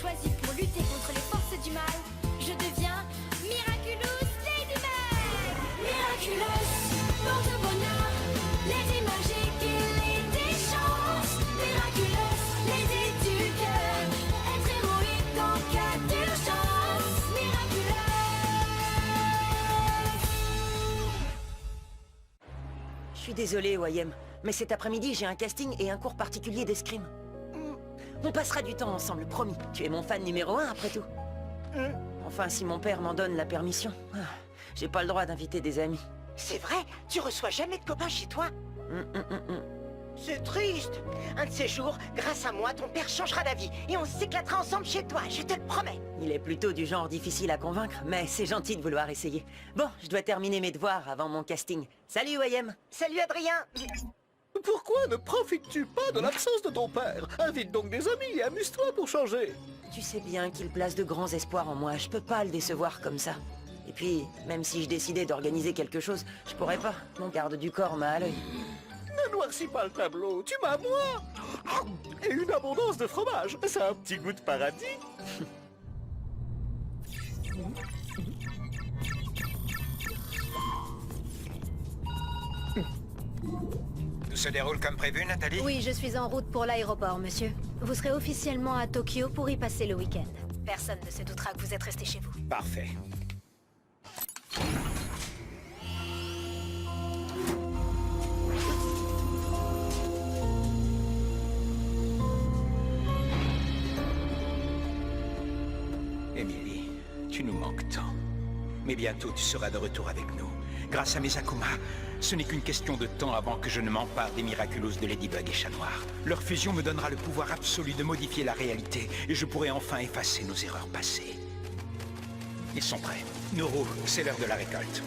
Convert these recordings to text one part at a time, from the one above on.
choisi pour lutter contre les forces du mal. Je deviens Miraculous Ladybug. Miraculous, porte-bonheur, Lady magique et Lady chance. Miraculous, Lady du cœur, être héroïque en cas d'urgence. Miraculous. Je suis désolé, Wayem, mais cet après-midi, j'ai un casting et un cours particulier d'escrime. On passera du temps ensemble, promis. Tu es mon fan numéro 1, après tout. Enfin, si mon père m'en donne la permission. J'ai pas le droit d'inviter des amis. C'est vrai? Tu reçois jamais de copains chez toi? C'est triste. Un de ces jours, grâce à moi, ton père changera d'avis et on s'éclatera ensemble chez toi, je te le promets. Il est plutôt du genre difficile à convaincre, mais c'est gentil de vouloir essayer. Bon, je dois terminer mes devoirs avant mon casting. Salut, Wayem. Salut Adrien. Pourquoi ne profites-tu pas de l'absence de ton père? Invite donc des amis et amuse-toi pour changer. Tu sais bien qu'il place de grands espoirs en moi, je peux pas le décevoir comme ça. Et puis, même si je décidais d'organiser quelque chose, je pourrais pas. Mon garde du corps m'a à l'œil. Ne noircis pas le tableau, tu m'as moi. Et une abondance de fromage, ça a un petit goût de paradis. Tout se déroule comme prévu, Nathalie? Oui, je suis en route pour l'aéroport, monsieur. Vous serez officiellement à Tokyo pour y passer le week-end. Personne ne se doutera que vous êtes resté chez vous. Parfait. Emily, tu nous manques tant. Mais bientôt tu seras de retour avec nous. Grâce à mes Akuma, ce n'est qu'une question de temps avant que je ne m'empare des Miraculous de Ladybug et Chat Noir. Leur fusion me donnera le pouvoir absolu de modifier la réalité et je pourrai enfin effacer nos erreurs passées. Ils sont prêts. Nourou, c'est l'heure de la récolte.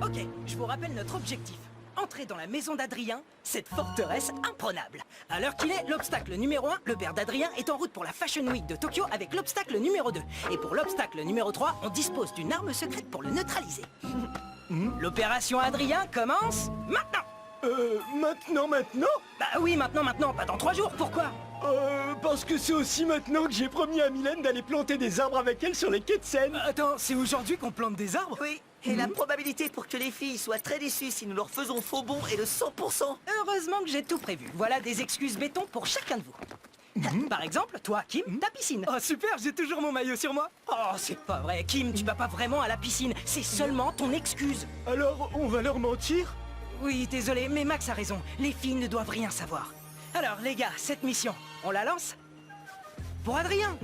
Ok, je vous rappelle notre objectif. Entrer dans la maison d'Adrien, cette forteresse imprenable. À l'heure qu'il est, l'obstacle numéro 1, le père d'Adrien, est en route pour la Fashion Week de Tokyo avec l'obstacle numéro 2. Et pour l'obstacle numéro 3, on dispose d'une arme secrète pour le neutraliser. L'opération Adrien commence maintenant. Maintenant? Bah oui, maintenant, pas dans 3 jours, pourquoi? Parce que c'est aussi maintenant que j'ai promis à Mylène d'aller planter des arbres avec elle sur les quais de Seine. Attends, c'est aujourd'hui qu'on plante des arbres? Oui, et la probabilité pour que les filles soient très déçues si nous leur faisons faux bond est de 100%. Heureusement que j'ai tout prévu. Voilà des excuses béton pour chacun de vous. Par exemple, toi, Kim, ta piscine. Oh super, j'ai toujours mon maillot sur moi. Oh, c'est pas vrai, Kim, tu vas pas vraiment à la piscine. C'est seulement ton excuse. Alors, on va leur mentir? Oui, désolé, mais Max a raison. Les filles ne doivent rien savoir. Alors, les gars, cette mission, on la lance? Pour Adrien.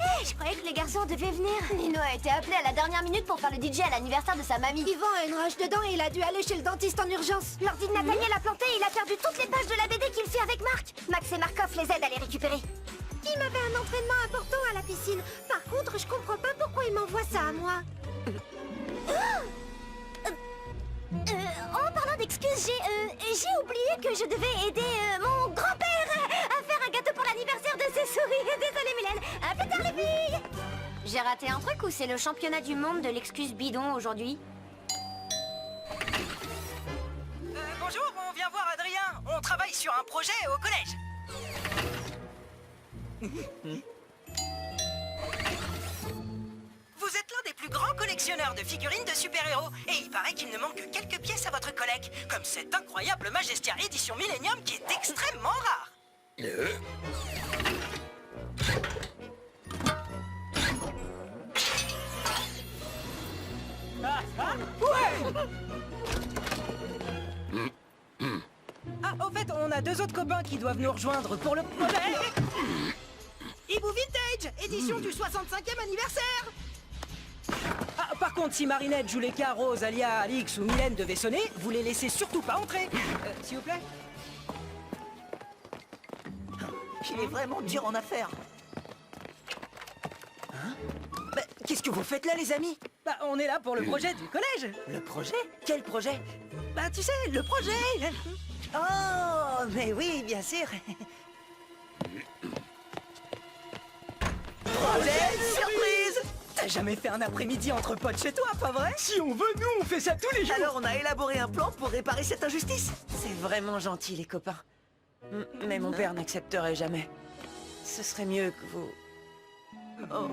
Hey, je croyais que les garçons devaient venir. Nino a été appelé à la dernière minute pour faire le DJ à l'anniversaire de sa mamie. Yvan a une rage dedans et il a dû aller chez le dentiste en urgence. L'ordi de Nathaniel a planté et il a perdu toutes les pages de la BD qu'il fait avec Marc. Max et Markov les aident à les récupérer. Il m'avait un entraînement important à la piscine. Par contre, je comprends pas pourquoi il m'envoie ça à moi. En parlant d'excuses, j'ai oublié que je devais aider mon grand-père à faire un gâteau pour l'anniversaire de ses souris. Désolée Mylène, à plus tard les filles. J'ai raté un truc ou c'est le championnat du monde de l'excuse bidon aujourd'hui? Bonjour, on vient voir Adrien. On travaille sur un projet au collège. Vous êtes l'un des plus grands collectionneurs de figurines de super-héros et il paraît qu'il ne manque que quelques pièces à votre collecte, comme cette incroyable Majestia édition Millennium qui est extrêmement rare. Ah, au fait, on a 2 autres copains qui doivent nous rejoindre pour le projet. Hibou Vintage, édition du 65e anniversaire. Ah, par contre, si Marinette, Juleka, Rose, Alia, Alix ou Mylène devaient sonner, vous les laissez surtout pas entrer. S'il vous plaît. Il est vraiment dur en affaires. Bah, qu'est-ce que vous faites là, les amis? Bah, on est là pour le projet du collège. Le projet? Quel projet? Bah, tu sais, le projet. Oh, mais oui, bien sûr. Projet surprise. T'as jamais fait un après-midi entre potes chez toi, pas vrai? Si on veut, nous, on fait ça tous les jours. Alors on a élaboré un plan pour réparer cette injustice. C'est vraiment gentil, les copains. Mais mon père n'accepterait jamais. Ce serait mieux que vous... Oh.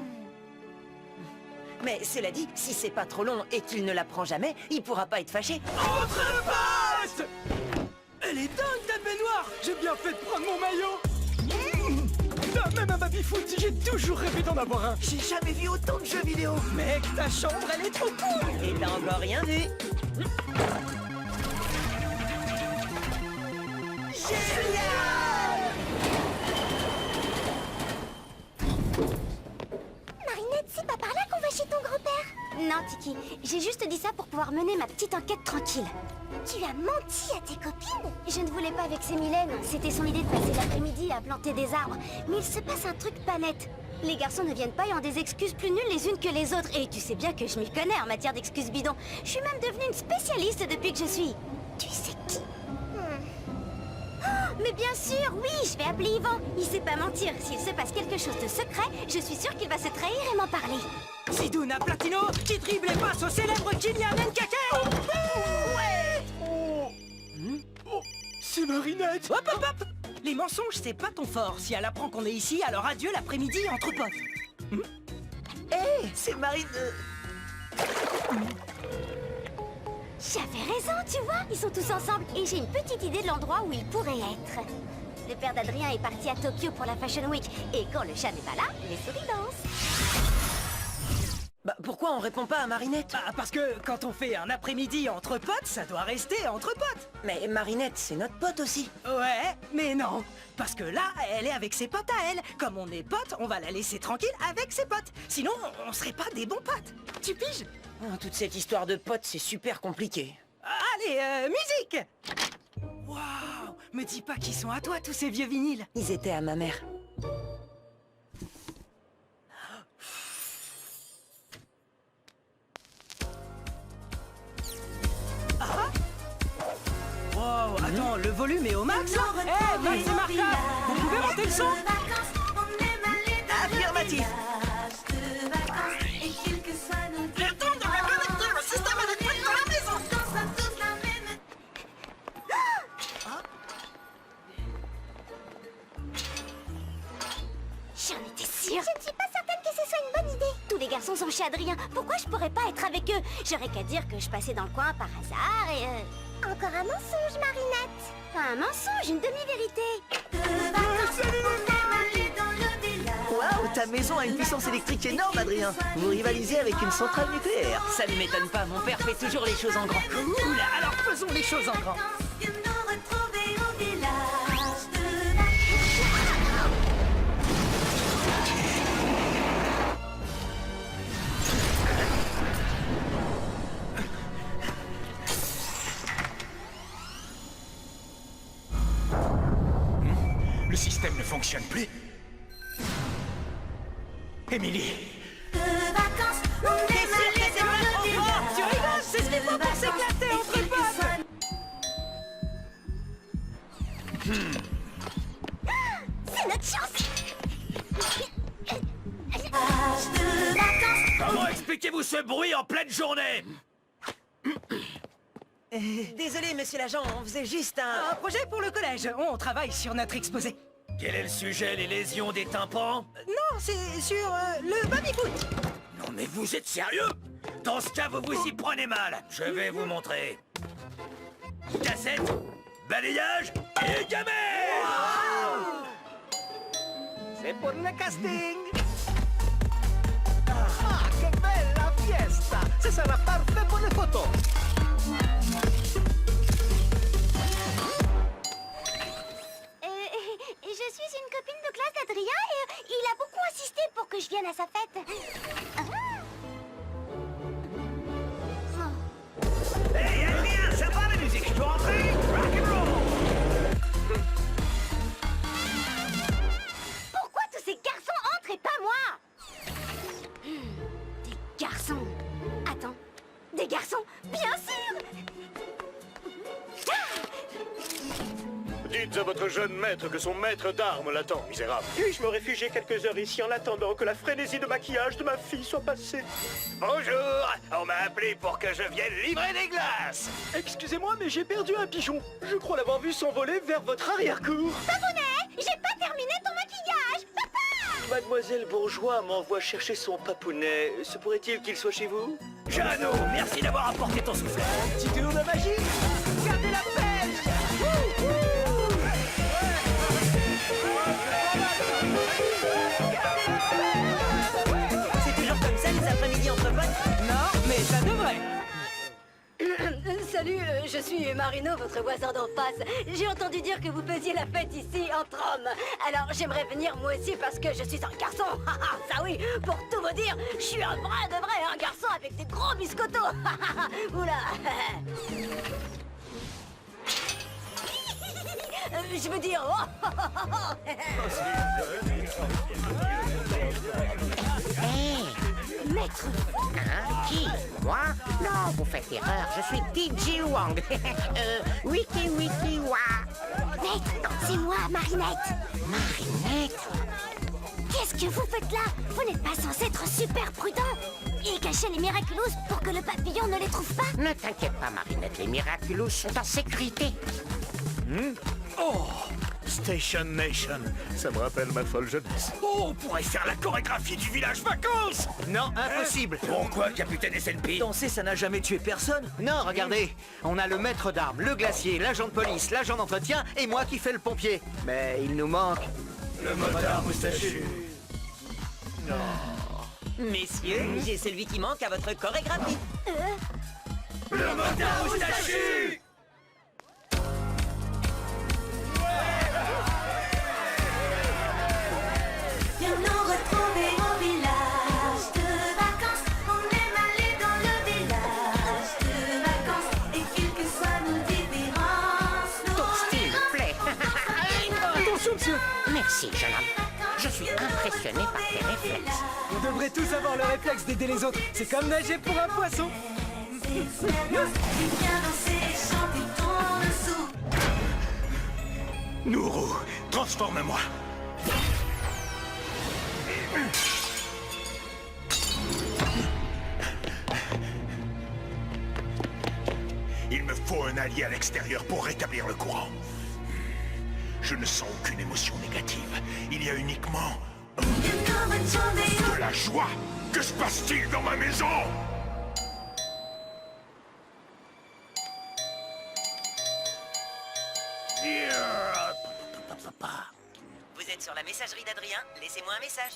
Mais cela dit, si c'est pas trop long et qu'il ne l'apprend jamais, il pourra pas être fâché. Entre potes! Elle est dingue, ta baignoire! J'ai bien fait de prendre mon maillot! Même un baby-foot, j'ai toujours rêvé d'en avoir un! J'ai jamais vu autant de jeux vidéo. Mec, ta chambre, elle est trop cool! Et t'as encore rien vu. Marinette, c'est pas par là qu'on va chez ton grand-père. Non, Tiki, j'ai juste dit ça pour pouvoir mener ma petite enquête tranquille. Tu as menti à tes copines? Je ne voulais pas vexer Mylène, c'était son idée de passer l'après-midi à planter des arbres. Mais il se passe un truc pas net. Les garçons ne viennent pas ayant des excuses plus nulles les unes que les autres. Et tu sais bien que je m'y connais en matière d'excuses bidons. Je suis même devenue une spécialiste depuis que je suis... Tu sais qui? Oh, mais bien sûr, oui, je vais appeler Yvan. Il sait pas mentir. S'il se passe quelque chose de secret, je suis sûre qu'il va se trahir et m'en parler. Sidouna Platino qui dribble et passe au célèbre Kylian Nkake! Ouais! Oh, c'est Marinette. Hop hop hop! Les mensonges, c'est pas ton fort. Si elle apprend qu'on est ici, alors adieu l'après-midi entre potes. Hé, c'est Marine... J'avais raison, tu vois, ils sont tous ensemble et j'ai une petite idée de l'endroit où ils pourraient être. Le père d'Adrien est parti à Tokyo pour la Fashion Week et quand le chat n'est pas là, les souris dansent. Bah, pourquoi on répond pas à Marinette? Bah, parce que quand on fait un après-midi entre potes, ça doit rester entre potes. Mais Marinette, c'est notre pote aussi. Ouais, mais non. Parce que là, elle est avec ses potes à elle. Comme on est potes, on va la laisser tranquille avec ses potes. Sinon, on serait pas des bons potes. Tu piges? Oh, toute cette histoire de potes, c'est super compliqué. Allez, musique! Waouh! Me dis pas qu'ils sont à toi, tous ces vieux vinyles. Ils étaient à ma mère. Wow, attends, le volume est au max là? Eh, Max et Marca, vous pouvez monter le son? Affirmatif. J'en étais sûre. Je ne suis pas certaine que ce soit une bonne idée. Tous les garçons sont chez Adrien. Pourquoi je pourrais pas être avec eux? J'aurais qu'à dire que je passais dans le coin par hasard et... Encore un mensonge, Marinette. Un mensonge, une demi-vérité. Waouh, ta maison a une puissance électrique énorme, Adrien. Vous rivalisez avec une centrale nucléaire. Ça ne m'étonne pas, mon père fait toujours les choses en grand. Cool, alors faisons les choses en grand. Le système ne fonctionne plus. Émilie! Tu rigoles, c'est ce qu'il faut pour s'éclater entre potes. C'est notre chance. Comment expliquez-vous ce bruit en pleine journée? Désolé, monsieur l'agent, on faisait juste Un un... projet pour le collège. On travaille sur notre exposé. Quel est le sujet, les lésions des tympans? Non, c'est sur le baby-foot. Non mais vous êtes sérieux? Dans ce cas, vous vous y prenez mal. Je vais vous montrer. Cassette, balayage et gamet. C'est pour le casting. Ah, que bella fiesta. Ce sera parfait pour les photos. Je suis une copine de classe d'Adrien et il a beaucoup insisté pour que je vienne à sa fête. Hey, Adrien, ça va la musique? Je peux rentrer? Rock'n'roll. Pourquoi tous ces garçons entrent et pas moi? Des garçons. Attends, des garçons, bien sûr. Dites à votre jeune maître que son maître d'armes l'attend, misérable. Puis-je me réfugier quelques heures ici en attendant que la frénésie de maquillage de ma fille soit passée? Bonjour, on m'a appelé pour que je vienne livrer des glaces. Excusez-moi, mais j'ai perdu un pigeon. Je crois l'avoir vu s'envoler vers votre arrière-cour. J'ai pas terminé ton maquillage. Papa! Mademoiselle Bourgeois m'envoie chercher son papounet. Se pourrait-il qu'il soit chez vous? Jeannot, merci d'avoir apporté ton soufflet. Petit tour de magie. Gardez la pêche. C'est toujours comme ça les après-midi entre potes? Non, mais ça devrait. Salut, je suis Marino, votre voisin d'en face. J'ai entendu dire que vous faisiez la fête ici, entre hommes. Alors, j'aimerais venir moi aussi parce que je suis un garçon. Ça oui, pour tout vous dire, je suis un vrai de vrai, un garçon avec des gros biscottos. Oula. Je veux dire... Maître. Hein? Qui? Moi? Non, vous faites erreur. Je suis DJ Wang. Wiki Wiki Wa. Maître, c'est moi, Marinette. Marinette? Qu'est-ce que vous faites là? Vous n'êtes pas censé être super prudent et cacher les Miraculous pour que le papillon ne les trouve pas? Ne t'inquiète pas, Marinette. Les Miraculous sont en sécurité. Oh, Station Nation, ça me rappelle ma folle jeunesse. Oh, on pourrait faire la chorégraphie du village vacances. Non, impossible. Pourquoi, capitaine SNP? Danser, ça n'a jamais tué personne. Non, regardez, on a le maître d'armes, le glacier, l'agent de police, l'agent d'entretien et moi qui fais le pompier. Mais il nous manque... Le motard moustachu. Messieurs, j'ai celui qui manque à votre chorégraphie. Le motard moustachu. Viens nous retrouver au village de vacances. On aime aller dans le village de vacances. Et quelles que soient nos différences, nous S'il vous plaît. Attention, monsieur. Merci, jeune homme. Je suis impressionné par tes réflexes. On devrait tous avoir le réflexe d'aider les autres. C'est comme nager pour un poisson. viens danser et chanter ton dessous. Nourou, transforme-moi. Il me faut un allié à l'extérieur pour rétablir le courant. Je ne sens aucune émotion négative. Il y a uniquement de la joie. Que se passe-t-il dans ma maison? Vous êtes sur la messagerie d'Adrien? Laissez-moi un message.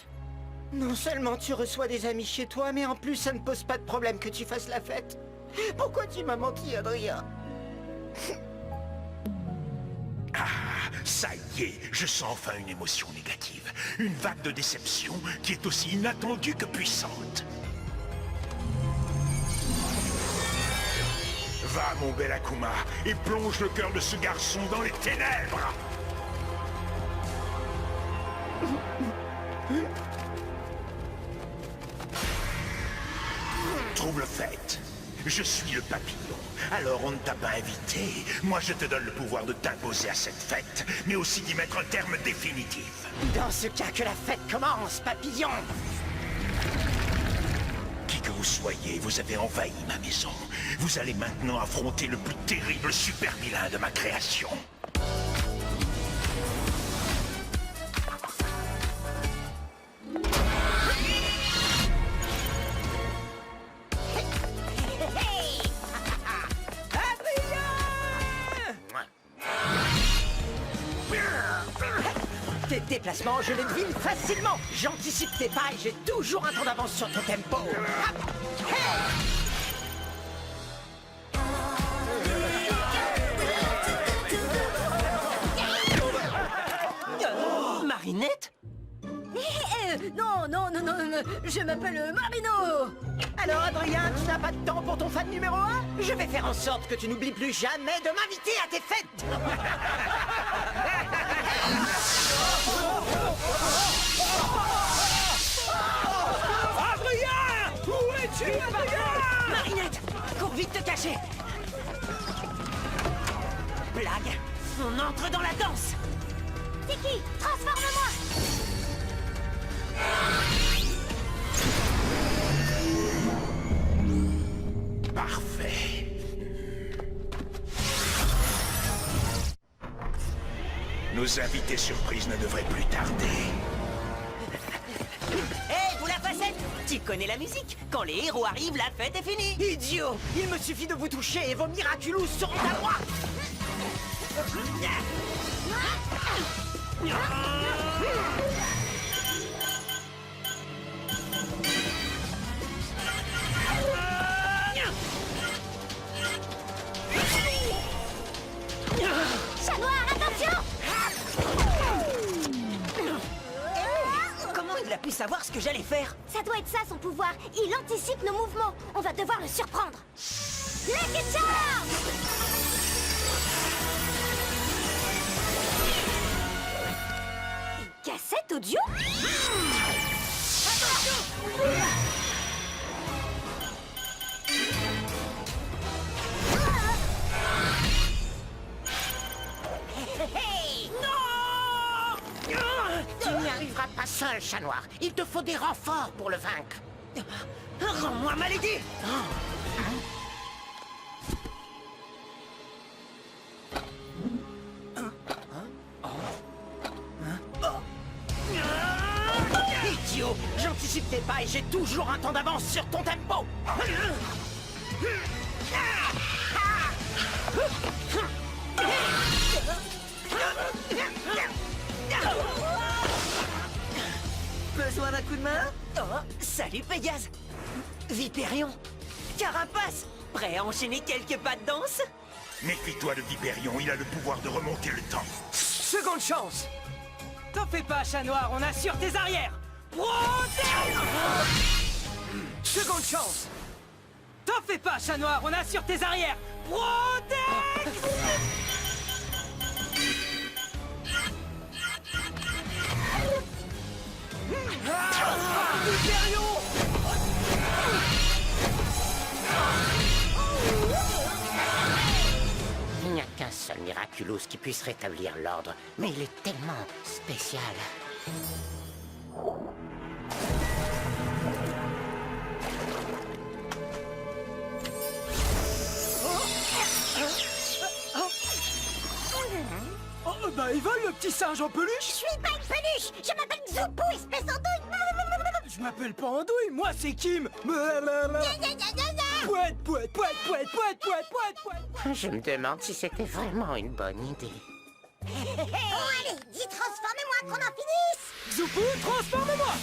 Non seulement tu reçois des amis chez toi, mais en plus ça ne pose pas de problème que tu fasses la fête. Pourquoi tu m'as menti, Adrien? Ah, ça y est, je sens enfin une émotion négative. Une vague de déception qui est aussi inattendue que puissante. Va, mon bel Akuma, et plonge le cœur de ce garçon dans les ténèbres. Trouble fait. Je suis le papillon. Alors on ne t'a pas invité. Moi je te donne le pouvoir de t'imposer à cette fête, mais aussi d'y mettre un terme définitif. Dans ce cas, que la fête commence, papillon! Qui que vous soyez, vous avez envahi ma maison. Vous allez maintenant affronter le plus terrible super vilain de ma création. Tes déplacements, je les devine facilement. J'anticipe tes pas et j'ai toujours un temps d'avance sur ton tempo. Marinette? Non, je m'appelle Marino. Alors, Adrien, tu n'as pas de temps pour ton fan numéro 1? Je vais faire en sorte que tu n'oublies plus jamais de m'inviter à tes fêtes. Adrien! Où es-tu, Adrien? Marinette, cours vite te cacher. Blague. On entre dans la danse. Tiki, transforme-moi. Parfait. Nos invités surprises ne devraient plus tarder. Hé, vous la facette! Tu connais la musique? Quand les héros arrivent, la fête est finie! Idiot! Il me suffit de vous toucher et vos Miraculous seront à moi! Chat noir, attention! Comment il a pu savoir ce que j'allais faire? Ça doit être ça son pouvoir. Il anticipe nos mouvements. On va devoir le surprendre. Lucky Charm! Une cassette audio? Tu n'y arriveras pas seul, chat noir. Il te faut des renforts pour le vaincre. Rends-moi ma lady! Idiot! J'anticipe tes pas et j'ai toujours un temps d'avance sur ton tempo. Besoin d'un coup de main? Oh, salut Pégase! Vipérion! Carapace! Prêt à enchaîner quelques pas de danse? Méfie-toi de Vipérion, il a le pouvoir de remonter le temps. Seconde chance. T'en fais pas, chat noir, on assure tes arrières. Protège! Seconde chance. T'en fais pas, chat noir, on assure tes arrières. Protège! Vipérion! Il n'y a qu'un seul Miraculous qui puisse rétablir l'ordre, mais il est tellement spécial. Oh, bah il vole le petit singe en peluche. Je suis pas une peluche! Je m'appelle Zoupou, espèce andouille! Je m'appelle pas Andouille, moi c'est Kim. Pouette, pouette, pouette, pouette, pouette, pouette, pouette, pouette. Je me demande si c'était vraiment une bonne idée. Oh allez, dis transformez-moi qu'on en finisse! Zoupou, transforme-moi!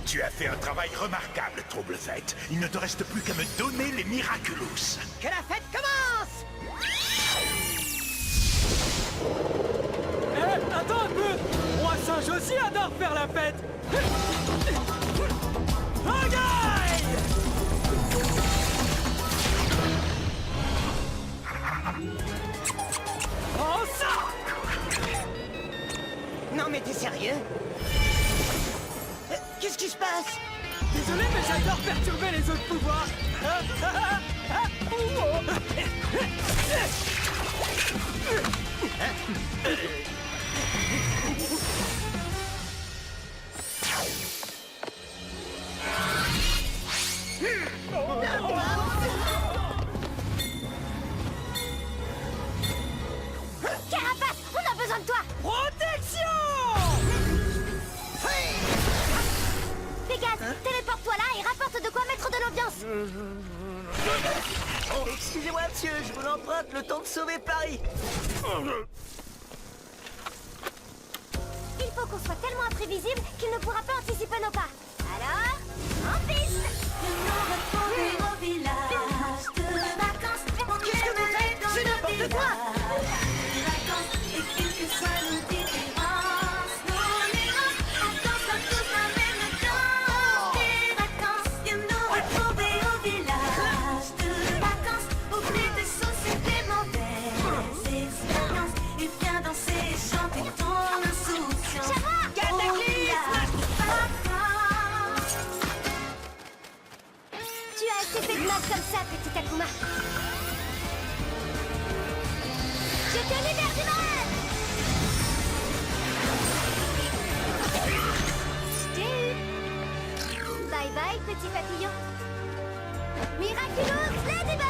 Tu as fait un travail remarquable, Trouble-Fête. Il ne te reste plus qu'à me donner les Miraculous. Que la fête commence! Eh, attends un peu! Moi singe aussi adore faire la fête! Regarde! Oh ça! Non mais t'es sérieux? Qu'est-ce qui se passe? Désolé, mais j'adore perturber les autres pouvoirs! Carapace, on a besoin de toi! Protection! Pégase, téléporte-toi là et rapporte de quoi mettre de l'ambiance! Oh, excusez-moi, monsieur, je vous l'emprunte le temps de sauver Paris. Il faut qu'on soit tellement imprévisible qu'il ne pourra pas anticiper nos pas. Alors, en piste! Au village de vacances. Qu'est-ce que vous faites? C'est n'importe quoi! Et quelles que soient nos différences, nous irons en dansant tous la même danse. Des vacances, viens nous retrouver au village de vacances. Oublie tes soucis, tes mauvaises expériences et viens danser et chanter petit papillon. Miraculous Ladybug!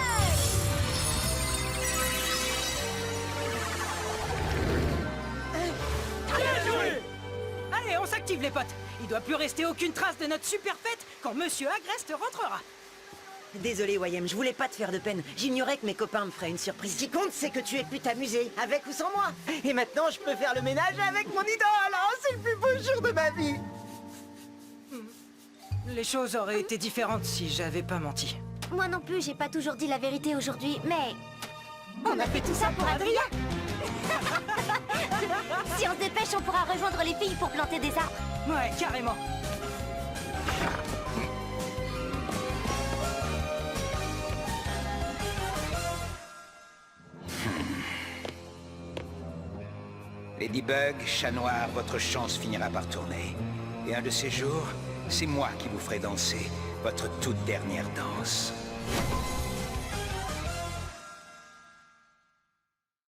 Allez, on s'active les potes. Il doit plus rester aucune trace de notre super fête quand Monsieur Agreste rentrera. Désolé, Wayem, je voulais pas te faire de peine. J'ignorais que mes copains me feraient une surprise. Ce qui compte, c'est que tu aies pu t'amuser, avec ou sans moi. Et maintenant, je peux faire le ménage avec mon idole. Oh, c'est le plus beau jour de ma vie. Les choses auraient été différentes si j'avais pas menti. Moi non plus, j'ai pas toujours dit la vérité aujourd'hui, mais... On a fait tout ça pour Adrien. Si on se dépêche, on pourra rejoindre les filles pour planter des arbres. Ouais, carrément. Ladybug, Chat Noir, votre chance finira par tourner. Et un de ces jours, c'est moi qui vous ferai danser votre toute dernière danse.